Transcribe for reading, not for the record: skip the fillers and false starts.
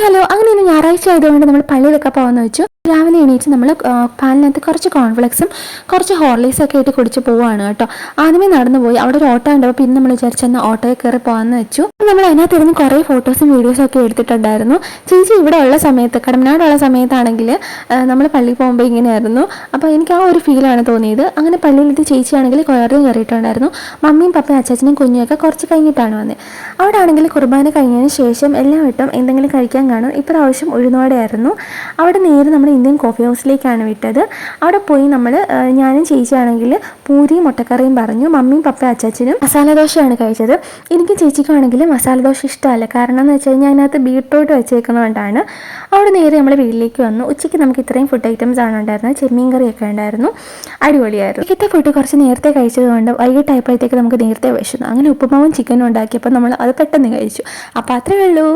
Hello, അങ്ങനെ ഇന്ന് ഞായറാഴ്ച ആയതുകൊണ്ട് നമ്മൾ പള്ളിയിലൊക്കെ പോകാമെന്ന് വെച്ചു. രാവിലെ എണീച്ച് നമ്മൾ പാലിനകത്ത് കുറച്ച് കോൺഫ്ലെക്സും കുറച്ച് ഹോർലിക്സും ഒക്കെ ഇട്ട് കുടിച്ച് പോവുകയാണ് കേട്ടോ. ആദ്യമേ നടന്നു പോയി, അവിടെ ഒരു ഓട്ടോ ഉണ്ടപ്പോൾ പിന്നെ നമ്മൾ വിചാരിച്ചെന്ന് ഓട്ടോയിൽ കയറി പോകാമെന്ന് വെച്ചു. നമ്മൾ അതിനകത്ത് ഇരുന്ന് കുറേ ഫോട്ടോസും വീഡിയോസും ഒക്കെ എടുത്തിട്ടുണ്ടായിരുന്നു. ചേച്ചി ഇവിടെ ഉള്ള സമയത്ത്, കടമനാടുള്ള സമയത്താണെങ്കിൽ നമ്മൾ പള്ളിയിൽ പോകുമ്പോൾ ഇങ്ങനെയായിരുന്നു. അപ്പോൾ എനിക്ക് ആ ഒരു ഫീലാണ് തോന്നിയത്. അങ്ങനെ പള്ളിയിലെത്തി ചേച്ചിയാണെങ്കിൽ കുറേ കയറിയിട്ടുണ്ടായിരുന്നു. മമ്മിയും പപ്പയും അച്ചാച്ചനും കുഞ്ഞുമൊക്കെ കുറച്ച് കഴിഞ്ഞിട്ടാണ് വന്നത്. അവിടെ ആണെങ്കിൽ കുർബാന കഴിഞ്ഞതിന് ശേഷം എല്ലാവട്ടും എന്തെങ്കിലും കഴിക്കാൻ കാണും. ഇപ്രാവശ്യം ഉഴുന്നോടെയായിരുന്നു. അവിടെ നേരെ നമ്മൾ ഇന്ത്യൻ കോഫി ഹൗസിലേക്കാണ് വിട്ടത്. അവിടെ പോയി നമ്മൾ ഞാനും ചേച്ചിയാണെങ്കിൽ പൂരിയും മുട്ടക്കറിയും പറഞ്ഞു. മമ്മിയും പപ്പയും അച്ചാച്ചനും മസാല ദോശയാണ് കഴിച്ചത്. എനിക്ക് ചേച്ചിക്കാണെങ്കിൽ മസാല ദോശ ഇഷ്ടമല്ല. കാരണം എന്ന് വെച്ച് കഴിഞ്ഞാൽ അതിനകത്ത് ബീട്രൂട്ട് വെച്ചേക്കുന്നതുകൊണ്ടാണ്. അവിടെ നേരെ നമ്മൾ വീട്ടിലേക്ക് വന്നു. ഉച്ചയ്ക്ക് നമുക്ക് ഇത്രയും ഫുഡ് ഐറ്റംസ് ആണ് ഉണ്ടായിരുന്നത്. ചെമ്മീൻ കറിയൊക്കെ ഉണ്ടായിരുന്നു, അടിപൊളിയായിരുന്നു. ഇപ്പോഴത്തെ ഫുഡ് കുറച്ച് നേരത്തെ കഴിച്ചതുകൊണ്ട് വൈകിട്ടായപ്പോഴത്തേക്ക് നമുക്ക് നേരത്തെ വിശന്നു. അങ്ങനെ ഉപ്പുമാവും ചിക്കനും ഉണ്ടാക്കിയപ്പോൾ നമ്മൾ അത് പെട്ടെന്ന് കഴിച്ചു. അപ്പോൾ അത്രയേ ഉള്ളൂ.